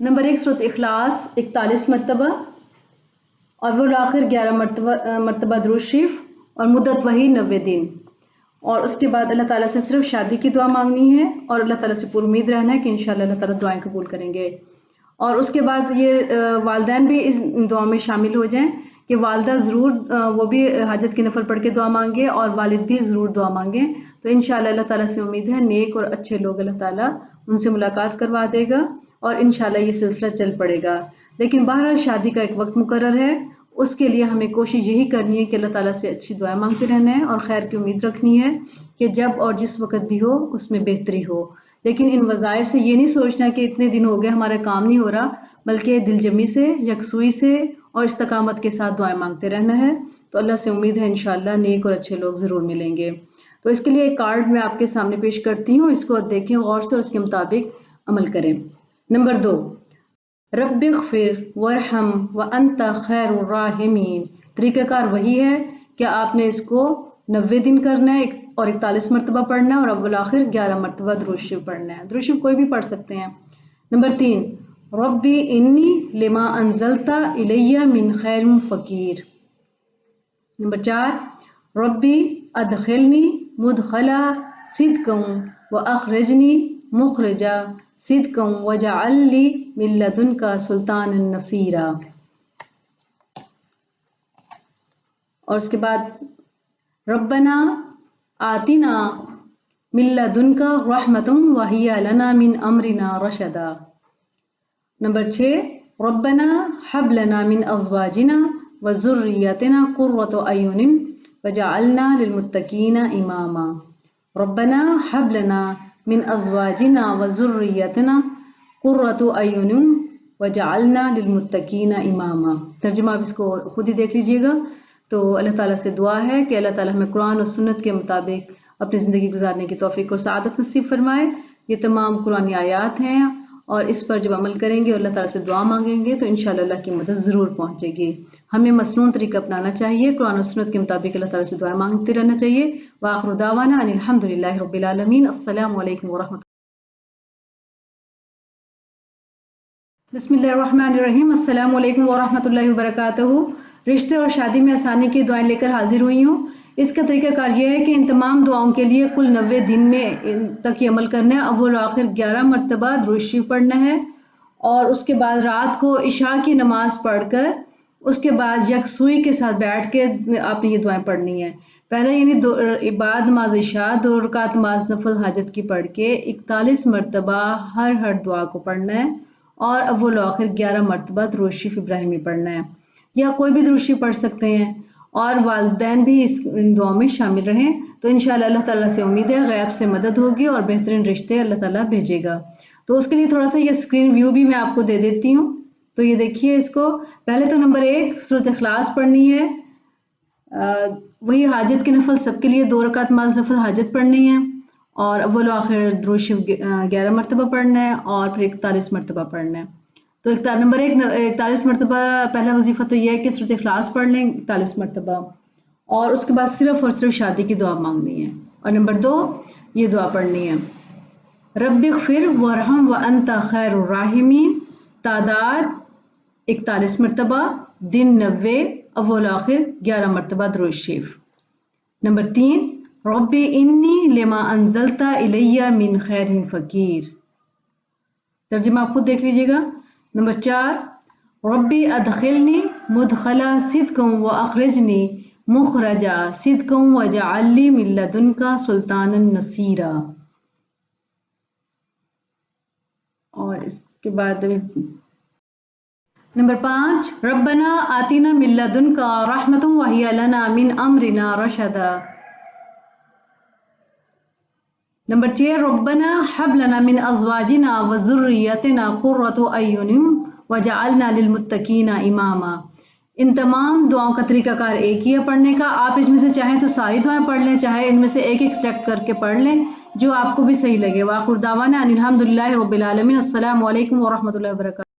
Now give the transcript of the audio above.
Number 1 सूरत इखलास 41 मरतबा और वो आखिर 11 मरतबा दुरूद शरीफ और मुद्दत वही 90 दिन। और उसके बाद अल्लाह ताला से सिर्फ शादी की दुआ मांगनी है और अल्लाह ताला से पूरी उम्मीद रहना है कि इंशाल्लाह अल्लाह ताला दुआएं कबूल करेंगे। और उसके बाद ये वालिदैन भी इस दुआ में शामिल हो जाएं कि वालिदा ज़रूर वो भी हाजत की नफल पढ़ के दुआ मांगे और वालिद भी ज़रूर दुआ मांगें। तो इंशाल्लाह अल्लाह ताला से उम्मीद है नेक और अच्छे लोग अल्लाह ताला उनसे मुलाकात करवा देगा और इंशाल्लाह ये सिलसिला चल पड़ेगा। लेकिन बहरहाल शादी का एक वक्त मुकर्रर है, उसके लिए हमें कोशिश यही करनी है कि अल्लाह ताला से अच्छी दुआएं मांगते रहना है और खैर की उम्मीद रखनी है कि जब और जिस वक्त भी हो उसमें बेहतरी हो। लेकिन इन वज़ाइफ से ये नहीं सोचना कि इतने दिन हो गए हमारा काम नहीं हो रहा, बल्कि दिलजमी से, यकसुई से और इस्तकामत के साथ दुआएं मांगते रहना है। तो अल्लाह से उम्मीद है इंशाअल्लाह नेक और अच्छे लोग ज़रूर मिलेंगे। तो इसके लिए एक कार्ड मैं आपके सामने पेश करती हूँ, इसको देखें गौर से और उसके मुताबिक अमल करें। नंबर 2, रब्बिग़फ़िर वरहम व अंता खैरुर राहिमीन। तरीक़ाकार वही है कि आपने इसको 90 दिन करना है और 41 मरतबा पढ़ना है और अव्वल आखिर 11 मरतबा दुरूद शरीफ पढ़ना है। दुरूद शरीफ कोई भी पढ़ सकते हैं। नंबर 3, रब्बी इन्नी लिमा अंज़लता इलैया मिन खैरिन फ़क़ीर। नंबर 4, रब्बी अदखिलनी मुदखला सिद्क़न व अखरिजनी मुखरजा सिद्क़न वजअल ली मिन लदुनका सुल्तानन नसीरा। और उसके बाद रब्बना आतिना मिन लदुनका रहमतन व हिय्य लना मिन अमरिना रशदा। नंबर 6, रब्बना हब लना मिन अज़वाजिना व ज़ुर्रिय्यतिना क़ुर्रता अयुनिन वजअलना लिलमुत्तक़ीना इमामा। रब्बना हब लना मिन अज़वाजिना व ज़ुर्रिय्यतिना क़ुर्रता अयुनिन वजअलना लिलमुत्तक़ीना इमामा। तर्जुमा आप इसको खुद ही देख लीजिएगा। तो अल्लाह ताला से दुआ है कि अल्लाह ताला हमें कुरान और सुन्नत के मुताबिक अपनी ज़िंदगी गुजारने की तौफीक और सआदत नसीब फरमाए। ये तमाम कुरानी आयात हैं और इस पर जब अमल करेंगे और अल्लाह ताला से दुआ मांगेंगे तो इंशाअल्लाह अल्लाह की मदद ज़रूर पहुँचेगी। हमें मसनून तरीका अपनाना चाहिए, कुरान और सुन्नत के मुताबिक अल्लाह ताला से दुआ मांगते रहना चाहिए। व आखिरु दावाना अनिल हम्दुलिल्लाहि रब्बिल आलमीन। अस्सलामु अलैकुम व रहमतुल्लाह। बिस्मिल्लाहिर्रहमानिर्रहीम। अस्सलामु अलैकुम व रहमतुल्लाहि व बरकातुहू। रिश्ते और शादी में आसानी की दुआएं लेकर हाजिर हुई हूँ। इसका तरीक़ाकार यह है कि इन तमाम दुआओं के लिए कुल 90 दिन में तक ये अमल करना है। अव्वल आखिर 11 मरतबा दुरूद शरीफ पढ़ना है और उसके बाद रात को इशा की नमाज पढ़कर उसके बाद यकसुई के साथ बैठ के आपने ये दुआएं पढ़नी है। पहले यानी बाद नमाज इशा 2 रकात नमाज नफल हाजत की पढ़ के 41 मरतबा हर दुआ को पढ़ना है और अव्वल आखिर 11 मरतबा दुरूद शरीफ इब्राहिमी पढ़ना है, या कोई भी दुरूद शरीफ पढ़ सकते हैं। और वालिदैन भी इन दुआओं में शामिल रहें। तो इंशाअल्लाह अल्लाह ताला से उम्मीद है गैब से मदद होगी और बेहतरीन रिश्ते अल्लाह ताला भेजेगा। तो उसके लिए थोड़ा सा ये स्क्रीन व्यू भी मैं आपको दे देती हूँ। तो ये देखिए इसको। पहले तो नंबर 1 सूरत इखलास पढ़नी है। वही हाजत की नफल सबके लिए 2 रकात नमाज नफल हाजत पढ़नी है और अव्वल आखिर दुरूद शरीफ 11 मरतबा पढ़ना है और फिर 41 मरतबा पढ़ना है। तो नंबर 1 41 मरतबा पहला वजीफ़ा तो यह है कि सूरत इखलास पढ़ लें 41 मरतबा और उसके बाद सिर्फ और सिर्फ शादी की दुआ मांगनी है। और नंबर 2 ये दुआ पढ़नी है, रब्बिग़फ़िर वरहम व अंता खैरुर राहिमीन। तादाद 41 मरतबा, दिन 90, अव्वल आखिर 11 मरतबा दुरूद शरीफ। नंबर 3, रब्बी इन्नी लिमा अंज़लता इलैया मिन खैरिन फ़क़ीर। तर्जुमा आप खुद देख लीजिएगा। नंबर 4, रब्बी अदखिलनी मुदखला सिद्क़न व अखरिजनी मुखरजा सिद्क़न वजअल ली मिन लदुनका सुल्तानन नसीरा। और इसके बाद नंबर 5, रब्बना आतिना मिन लदुनका रहमतन व हिय्य लना मिन अमरिना रशदा। नंबर 6, रब्बना हब लना मिन अज़वाजिना व ज़ुर्रिय्यतिना क़ुर्रता अयुनिन वजअलना लिलमुत्तक़ीना इमामा। इन तमाम दुआओं का तरीकाकार एक ही है पढ़ने का। आप इसमें से चाहें तो सारी दुआएं पढ़ लें, चाहे इनमें से एक सेलेक्ट करके पढ़ लें जो आपको भी सही लगे। व आखिरु दावाना अनिल हम्दुलिल्लाहि रब्बिल आलमीन। अस्सलामु अलैकुम व रहमतुल्लाहि व बरकातुहू।